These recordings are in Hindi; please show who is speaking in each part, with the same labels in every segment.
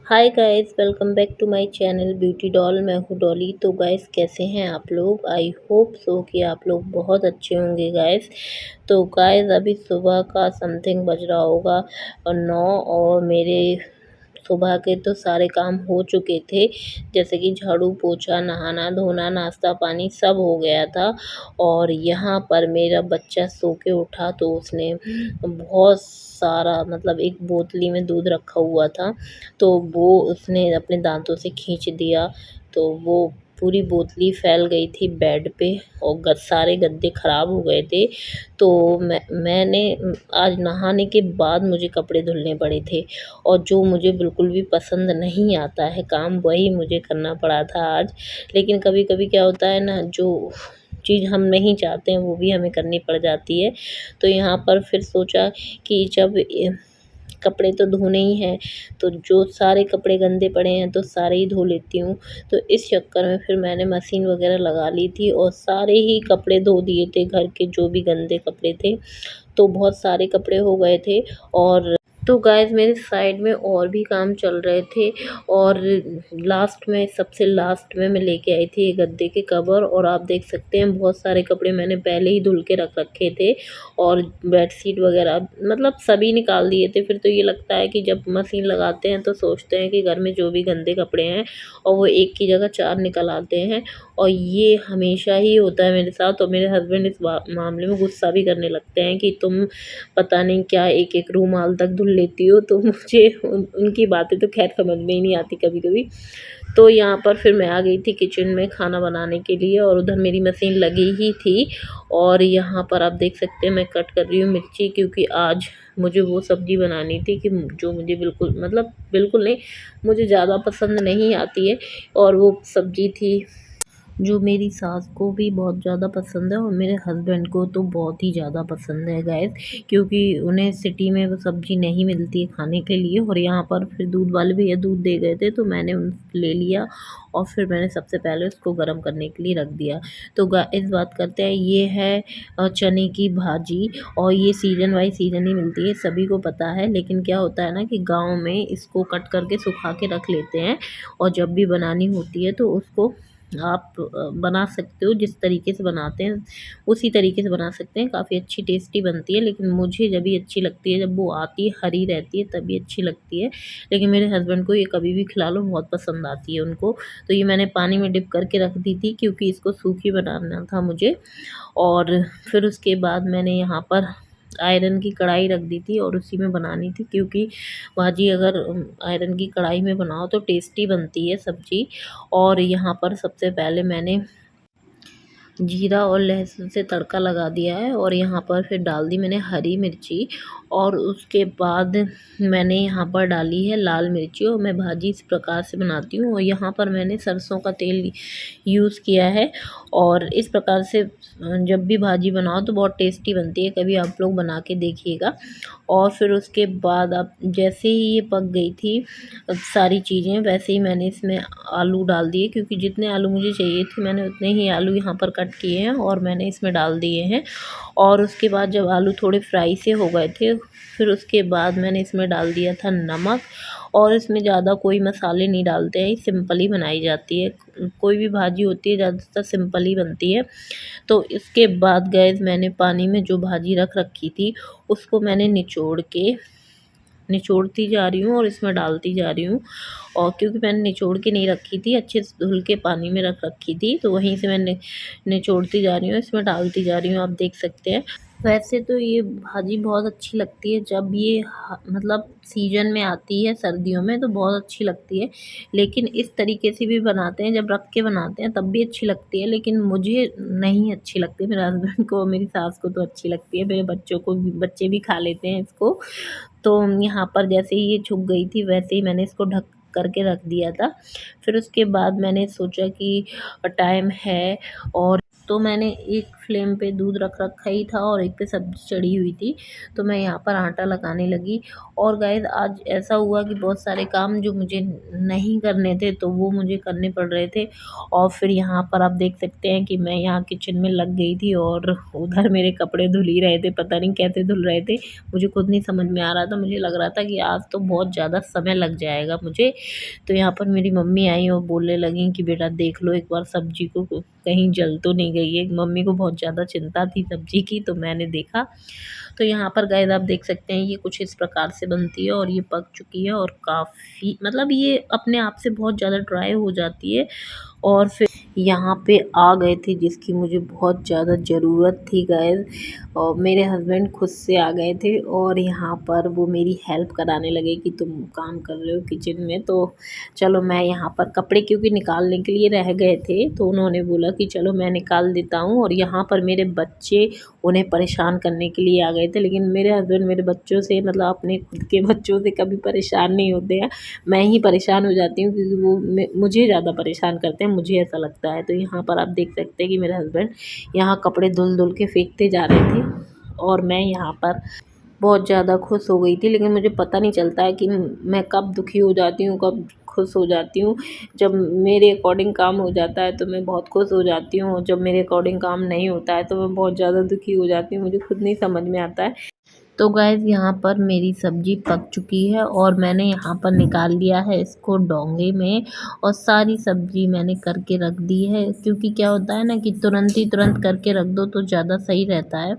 Speaker 1: Hi guys, welcome back to my channel beauty doll. मैं हूँ डॉली। तो गाइस, कैसे हैं आप लोग? आई होप सो कि आप लोग बहुत अच्छे होंगे गाइस। तो गाइस, अभी सुबह का समथिंग बज रहा होगा और 9, और मेरे सुबह के तो सारे काम हो चुके थे, जैसे कि झाड़ू पोछा, नहाना धोना, नाश्ता पानी सब हो गया था। और यहाँ पर मेरा बच्चा सो के उठा तो उसने बहुत सारा, मतलब एक बोतली में दूध रखा हुआ था, तो वो उसने अपने दांतों से खींच दिया। तो वो पूरी बोतली फैल गई थी बेड पे और सारे गद्दे ख़राब हो गए थे। तो मैंने आज नहाने के बाद मुझे कपड़े धुलने पड़े थे, और जो मुझे बिल्कुल भी पसंद नहीं आता है काम, वही मुझे करना पड़ा था आज। लेकिन कभी कभी क्या होता है ना, जो चीज़ हम नहीं चाहते हैं वो भी हमें करनी पड़ जाती है। तो यहाँ पर फिर सोचा कि जब कपड़े तो धोने ही हैं, तो जो सारे कपड़े गंदे पड़े हैं तो सारे ही धो लेती हूँ। तो इस चक्कर में फिर मैंने मशीन वगैरह लगा ली थी और सारे ही कपड़े धो दिए थे, घर के जो भी गंदे कपड़े थे। तो बहुत सारे कपड़े हो गए थे। और तो गाइस, मेरे साइड में और भी काम चल रहे थे, और लास्ट में, सबसे लास्ट में मैं लेके आई थी ये गद्दे के कवर। और आप देख सकते हैं बहुत सारे कपड़े मैंने पहले ही धुल के रख रखे थे, और बेडशीट वगैरह मतलब सभी निकाल दिए थे। फिर तो ये लगता है कि जब मशीन लगाते हैं तो सोचते हैं कि घर में जो भी गंदे कपड़े हैं, और वो एक की जगह 4 निकल आते हैं। और ये हमेशा ही होता है मेरे साथ। और मेरे हस्बैंड इस मामले में गुस्सा भी करने लगते हैं कि तुम पता नहीं क्या एक एक रूमाल तक धुल लेती हो। तो मुझे उनकी बातें तो खैर समझ में ही नहीं आती कभी कभी। तो यहाँ पर फिर मैं आ गई थी किचन में खाना बनाने के लिए, और उधर मेरी मशीन लगी ही थी। और यहाँ पर आप देख सकते हैं मैं कट कर रही हूँ मिर्ची, क्योंकि आज मुझे वो सब्ज़ी बनानी थी कि जो मुझे बिल्कुल, मतलब बिल्कुल नहीं, मुझे ज़्यादा पसंद नहीं आती है। और वो सब्ज़ी थी जो मेरी सास को भी बहुत ज़्यादा पसंद है, और मेरे हस्बैंड को तो बहुत ही ज़्यादा पसंद है गाइस, क्योंकि उन्हें सिटी में वो सब्ज़ी नहीं मिलती है खाने के लिए। और यहाँ पर फिर दूध वाले भैया दूध दे गए थे, तो मैंने उन ले लिया, और फिर मैंने सबसे पहले उसको गर्म करने के लिए रख दिया। तो इस बात करते हैं, ये है चने की भाजी। और ये सीजन वाइज सीजन ही मिलती है, सभी को पता है। लेकिन क्या होता है ना कि गाँव में इसको कट करके सुखा के रख लेते हैं, और जब भी बनानी होती है तो उसको आप बना सकते हो। जिस तरीके से बनाते हैं उसी तरीके से बना सकते हैं, काफ़ी अच्छी टेस्टी बनती है। लेकिन मुझे जब भी अच्छी लगती है, जब वो आती है हरी रहती है तभी अच्छी लगती है। लेकिन मेरे हस्बैंड को ये कभी भी खिला लो बहुत पसंद आती है उनको। तो ये मैंने पानी में डिप करके रख दी थी, क्योंकि इसको सूखी बनाना था मुझे। और फिर उसके बाद मैंने यहाँ पर आयरन की कढ़ाई रख दी थी, और उसी में बनानी थी, क्योंकि भाजी अगर आयरन की कढ़ाई में बनाओ तो टेस्टी बनती है सब्ज़ी। और यहाँ पर सबसे पहले मैंने जीरा और लहसुन से तड़का लगा दिया है, और यहाँ पर फिर डाल दी मैंने हरी मिर्ची। और उसके बाद मैंने यहाँ पर डाली है लाल मिर्ची। और मैं भाजी इस प्रकार से बनाती हूँ, और यहाँ पर मैंने सरसों का तेल यूज़ किया है। और इस प्रकार से जब भी भाजी बनाओ तो बहुत टेस्टी बनती है, कभी आप लोग बना के देखिएगा। और फिर उसके बाद अब जैसे ही ये पक गई थी सारी चीज़ें, वैसे ही मैंने इसमें आलू डाल दिए, क्योंकि जितने आलू मुझे चाहिए थे मैंने उतने ही आलू यहाँ पर कट किए हैं और मैंने इसमें डाल दिए हैं। और उसके बाद जब आलू थोड़े फ्राई से हो गए थे, फिर उसके बाद मैंने इसमें डाल दिया था नमक। और इसमें ज़्यादा कोई मसाले नहीं डालते हैं, सिंपल ही बनाई जाती है। कोई भी भाजी होती है ज़्यादातर सिंपल ही बनती है। तो इसके बाद गैस, मैंने पानी में जो भाजी रख रखी थी उसको मैंने निचोड़ती जा रही हूँ और इसमें डालती जा रही हूँ। और क्योंकि मैंने निचोड़ के नहीं रखी थी, अच्छे से धुल के पानी में रख रखी थी, तो वहीं से मैंने निचोड़ती जा रही हूँ, इसमें डालती जा रही हूँ, आप देख सकते हैं। वैसे तो ये भाजी बहुत अच्छी लगती है जब ये मतलब सीजन में आती है, सर्दियों में तो बहुत अच्छी लगती है। लेकिन इस तरीके से भी बनाते हैं, जब रख के बनाते हैं तब भी अच्छी लगती है, लेकिन मुझे नहीं अच्छी लगती। मेरे हस्बैंड को, मेरी सास को तो अच्छी लगती है, मेरे बच्चों को भी, बच्चे भी खा लेते हैं इसको। तो यहाँ पर जैसे ही ये छुप गई थी वैसे ही मैंने इसको ढक करके रख दिया था। फिर उसके बाद मैंने सोचा कि टाइम है, और तो मैंने एक फ्लेम पे दूध रख रखा ही था और एक पे सब्ज़ी चढ़ी हुई थी, तो मैं यहाँ पर आटा लगाने लगी। और गाइस आज ऐसा हुआ कि बहुत सारे काम जो मुझे नहीं करने थे तो वो मुझे करने पड़ रहे थे। और फिर यहाँ पर आप देख सकते हैं कि मैं यहाँ किचन में लग गई थी और उधर मेरे कपड़े धुल ही रहे थे, पता नहीं कैसे धुल रहे थे, मुझे खुद नहीं समझ में आ रहा था। मुझे लग रहा था कि आज तो बहुत ज़्यादा समय लग जाएगा मुझे। तो यहाँ पर मेरी मम्मी आई और बोलने लगी कि बेटा देख लो एक बार सब्जी को कहीं जल तो नहीं गई है। मम्मी को बहुत ज़्यादा चिंता थी सब्जी की, तो मैंने देखा तो यहाँ पर गाइस आप देख सकते हैं ये कुछ इस प्रकार से बनती है और ये पक चुकी है और काफ़ी मतलब ये अपने आप से बहुत ज़्यादा ड्राई हो जाती है। और फिर यहाँ पे आ गए थे जिसकी मुझे बहुत ज़्यादा ज़रूरत थी गाइस, और मेरे हस्बैंड खुद से आ गए थे और यहाँ पर वो मेरी हेल्प कराने लगे कि तुम काम कर रहे हो किचन में, तो चलो मैं यहाँ पर कपड़े क्योंकि निकालने के लिए रह गए थे तो उन्होंने बोला कि चलो मैं निकाल देता हूँ। और यहाँ पर मेरे बच्चे उन्हें परेशान करने के लिए आ गए थे, लेकिन मेरे हस्बैंड मेरे बच्चों से मतलब अपने खुद के बच्चों से कभी परेशान नहीं होते हैं। मैं ही परेशान हो जाती हूँ क्योंकि वो मुझे ज़्यादा परेशान करते हैं, मुझे ऐसा लगता है। तो यहाँ पर आप देख सकते हैं कि मेरे हस्बैंड यहाँ कपड़े धुल धुल के फेंकते जा रहे थे और मैं यहाँ पर बहुत ज़्यादा खुश हो गई थी। लेकिन मुझे पता नहीं चलता है कि मैं कब दुखी हो जाती हूँ, कब खुश हो जाती हूँ। जब मेरे अकॉर्डिंग काम हो जाता है तो मैं बहुत खुश हो जाती हूँ और जब मेरे अकॉर्डिंग काम नहीं होता है तो मैं बहुत ज़्यादा दुखी हो जाती हूँ, मुझे खुद नहीं समझ में आता है। तो गाइस यहाँ पर मेरी सब्ज़ी पक चुकी है और मैंने यहाँ पर निकाल लिया है इसको डोंगे में, और सारी सब्ज़ी मैंने करके रख दी है क्योंकि क्या होता है ना कि तुरंत करके रख दो तो ज़्यादा सही रहता है,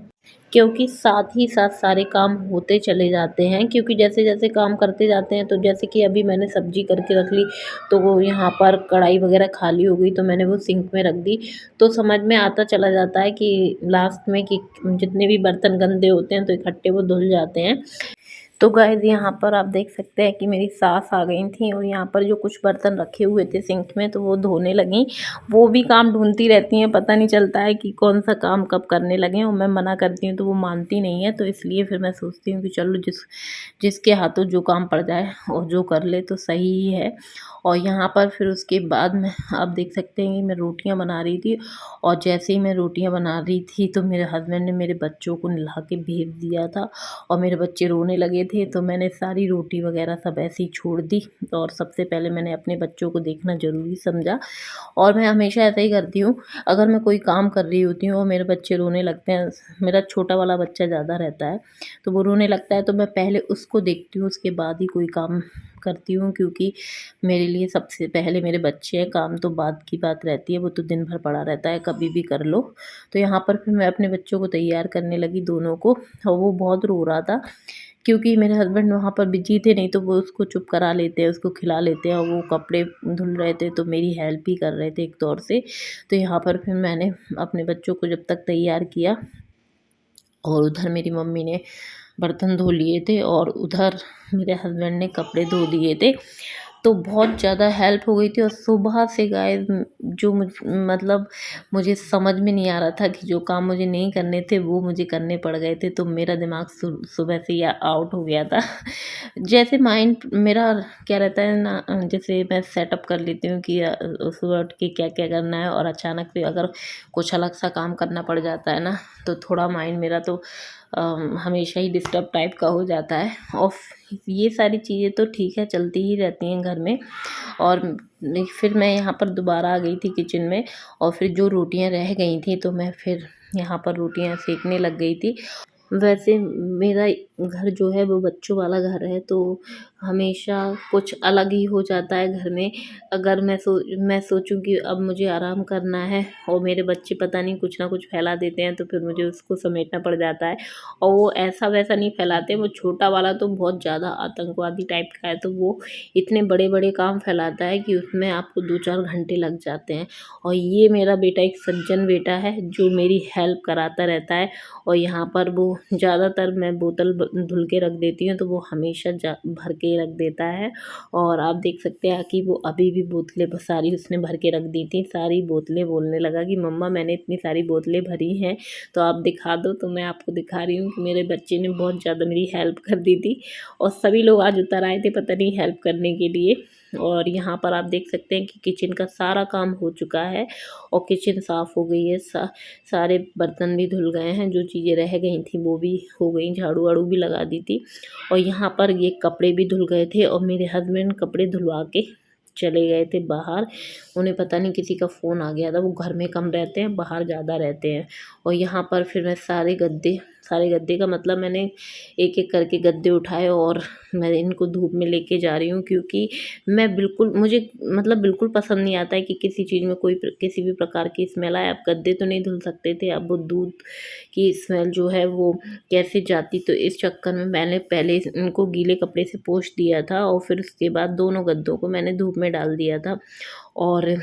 Speaker 1: क्योंकि साथ ही साथ सारे काम होते चले जाते हैं। क्योंकि जैसे जैसे काम करते जाते हैं तो जैसे कि अभी मैंने सब्ज़ी करके रख ली तो वो यहाँ पर कढ़ाई वगैरह खाली हो गई तो मैंने वो सिंक में रख दी, तो समझ में आता चला जाता है कि लास्ट में कि जितने भी बर्तन गंदे होते हैं तो इकट्ठे वो धुल जाते हैं। तो गाइस यहाँ पर आप देख सकते हैं कि मेरी सास आ गई थी और यहाँ पर जो कुछ बर्तन रखे हुए थे सिंक में तो वो धोने लगी। वो भी काम ढूंढती रहती हैं, पता नहीं चलता है कि कौन सा काम कब करने लगे, और मैं मना करती हूँ तो वो मानती नहीं है। तो इसलिए फिर मैं सोचती हूँ कि चलो जिसके हाथों जो काम पड़ जाए और जो कर ले तो सही ही है। और यहाँ पर फिर उसके बाद में आप देख सकते हैं कि मैं रोटियाँ बना रही थी, और जैसे ही मैं रोटियाँ बना रही थी तो मेरे हस्बैंड ने मेरे बच्चों को नहला के भेज दिया था और मेरे बच्चे रोने लगे थे, तो मैंने सारी रोटी वगैरह सब ऐसे ही छोड़ दी। और सबसे पहले मैंने अपने बच्चों को देखना ज़रूरी समझा, और मैं हमेशा ऐसा ही करती हूँ। अगर मैं कोई काम कर रही होती हूँ और मेरे बच्चे रोने लगते हैं, मेरा छोटा वाला बच्चा ज़्यादा रहता है तो वो रोने लगता है, तो मैं पहले उसको देखती हूँ उसके बाद ही कोई काम करती हूँ, क्योंकि मेरे लिए सबसे पहले मेरे बच्चे हैं, काम तो बाद की बात रहती है, वो तो दिन भर पड़ा रहता है, कभी भी कर लो। तो यहाँ पर फिर मैं अपने बच्चों को तैयार करने लगी दोनों को, और वो बहुत रो रहा था क्योंकि मेरे हस्बैंड वहाँ पर बिजी थे, नहीं तो वो उसको चुप करा लेते हैं, उसको खिला लेते हैं, और वो कपड़े धुल रहे थे तो मेरी हेल्प ही कर रहे थे एक तौर से। तो यहाँ पर फिर मैंने अपने बच्चों को जब तक तैयार किया, और उधर मेरी मम्मी ने बर्तन धो लिए थे और उधर मेरे हस्बैंड ने कपड़े धो दिए थे, तो बहुत ज़्यादा हेल्प हो गई थी। और सुबह से गाइस जो मतलब मुझे समझ में नहीं आ रहा था कि जो काम मुझे नहीं करने थे वो मुझे करने पड़ गए थे, तो मेरा दिमाग सुबह से ही आउट हो गया था। जैसे माइंड मेरा क्या रहता है ना, जैसे मैं सेटअप कर लेती हूँ कि सुबह उठ के क्या क्या करना है, और अचानक से अगर कुछ अलग सा काम करना पड़ जाता है ना तो थोड़ा माइंड मेरा तो हमेशा ही डिस्टर्ब टाइप का हो जाता है। और ये सारी चीज़ें तो ठीक है चलती ही रहती हैं घर में। और फिर मैं यहाँ पर दोबारा आ गई थी किचन में, और फिर जो रोटियां रह गई थी तो मैं फिर यहाँ पर रोटियां सेकने लग गई थी। वैसे मेरा घर जो है वो बच्चों वाला घर है, तो हमेशा कुछ अलग ही हो जाता है घर में। अगर मैं सोचूं कि अब मुझे आराम करना है और मेरे बच्चे पता नहीं कुछ ना कुछ फैला देते हैं, तो फिर मुझे उसको समेटना पड़ जाता है। और वो ऐसा वैसा नहीं फैलाते, वो छोटा वाला तो बहुत ज़्यादा आतंकवादी टाइप का है, तो वो इतने बड़े बड़े काम फैलाता है कि उसमें आपको 2-4 घंटे लग जाते हैं। और ये मेरा बेटा एक सज्जन बेटा है जो मेरी हेल्प कराता रहता है। और यहाँ पर वो ज़्यादातर मैं बोतल धुल के रख देती हूँ तो वो हमेशा भर के रख देता है। और आप देख सकते हैं कि वो अभी भी बोतलें सारी उसने भर के रख दी थी, सारी बोतलें, बोलने लगा कि मम्मा मैंने इतनी सारी बोतलें भरी हैं तो आप दिखा दो। तो मैं आपको दिखा रही हूँ कि मेरे बच्चे ने बहुत ज़्यादा मेरी हेल्प कर दी थी, और सभी लोग आज उतर आए थे पता नहीं हेल्प करने के लिए। और यहाँ पर आप देख सकते हैं कि किचन का सारा काम हो चुका है और किचन साफ़ हो गई है। सारे बर्तन भी धुल गए हैं, जो चीज़ें रह गई थी वो भी हो गई, झाड़ू वाड़ू भी लगा दी थी। और यहाँ पर ये कपड़े भी धुल गए थे और मेरे हस्बैंड कपड़े धुलवा के चले गए थे बाहर। उन्हें पता नहीं किसी का फ़ोन आ गया था, वो घर में कम रहते हैं, बाहर ज़्यादा रहते हैं। और यहाँ पर फिर मैं सारे गद्दे का मतलब मैंने एक-एक करके गद्दे उठाए और मैं इनको धूप में लेके जा रही हूँ, क्योंकि मुझे मतलब बिल्कुल पसंद नहीं आता है कि किसी चीज़ में किसी भी प्रकार की स्मेल आए। अब गद्दे तो नहीं धुल सकते थे, अब वो दूध की स्मेल जो है वो कैसे जाती, तो इस चक्कर में मैंने पहले इनको गीले कपड़े से पोंछ दिया था और फिर उसके बाद दोनों गद्दों को मैंने धूप में डाल दिया था। और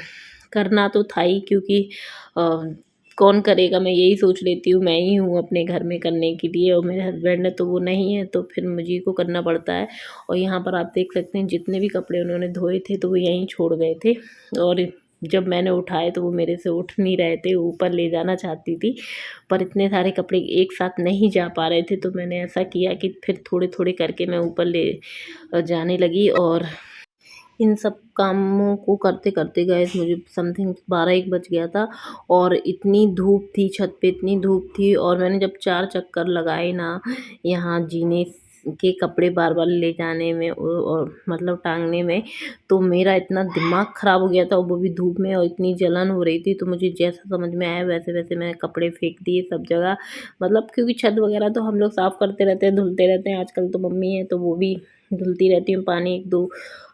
Speaker 1: करना तो था ही, क्योंकि कौन करेगा, मैं यही सोच लेती हूँ, मैं ही हूँ अपने घर में करने के लिए और मेरे हस्बैंड है तो वो नहीं है, तो फिर मुझे को करना पड़ता है। और यहाँ पर आप देख सकते हैं जितने भी कपड़े उन्होंने धोए थे तो वो यहीं छोड़ गए थे। और जब मैंने उठाए तो वो मेरे से उठ नहीं रहे थे, ऊपर ले जाना चाहती थी, पर इतने सारे कपड़े एक साथ नहीं जा पा रहे थे, तो मैंने ऐसा किया कि फिर थोड़े-थोड़े करके मैं ऊपर ले जाने लगी। और इन सब कामों को करते-करते गाइस मुझे समथिंग 12-1 बज गया था और इतनी धूप थी, छत पे इतनी धूप थी। और मैंने जब 4 चक्कर लगाए ना, यहाँ जीने के कपड़े बार-बार ले जाने में और मतलब टाँगने में, तो मेरा इतना दिमाग ख़राब हो गया था, और वो भी धूप में, और इतनी जलन हो रही थी। तो मुझे जैसा समझ में आया वैसे-वैसे मैंने कपड़े फेंक दिए सब जगह, मतलब क्योंकि छत वगैरह तो हम लोग साफ़ करते रहते हैं, धुलते रहते हैं। आजकल तो मम्मी है तो वो भी धुलती रहती हूँ, पानी 1-2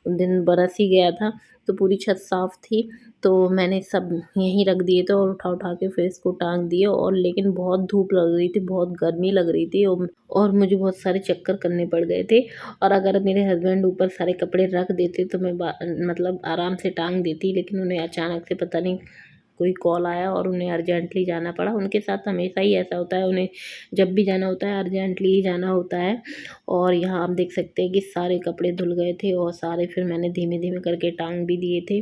Speaker 1: दिन बरस ही गया था, तो पूरी छत साफ़ थी। तो मैंने सब यहीं रख दिए थे और उठा-उठा के फिर इसको टाँग दिए। और लेकिन बहुत धूप लग रही थी, बहुत गर्मी लग रही थी, और मुझे बहुत सारे चक्कर करने पड़ गए थे। और अगर मेरे हस्बैंड ऊपर सारे कपड़े रख देते तो मैं मतलब आराम से टाँग देती, लेकिन उन्हें अचानक से पता नहीं कोई कॉल आया और उन्हें अर्जेंटली जाना पड़ा। उनके साथ हमेशा ही ऐसा होता है, उन्हें जब भी जाना होता है अर्जेंटली ही जाना होता है। और यहाँ आप देख सकते हैं कि सारे कपड़े धुल गए थे और सारे फिर मैंने धीमे-धीमे करके टाँग भी दिए थे।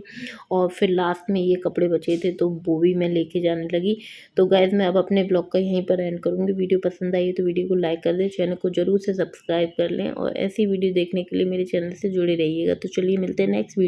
Speaker 1: और फिर लास्ट में ये कपड़े बचे थे तो वो भी मैं लेके जाने लगी। तो गाइज़ मैं अब अपने ब्लॉग का यहीं पर एंड करूँगी। वीडियो पसंद आई है तो वीडियो को लाइक कर दें, चैनल को ज़रूर से सब्सक्राइब कर लें और ऐसी वीडियो देखने के लिए मेरे चैनल से जुड़े रहिएगा। तो चलिए मिलते हैं नेक्स्ट वीडियो।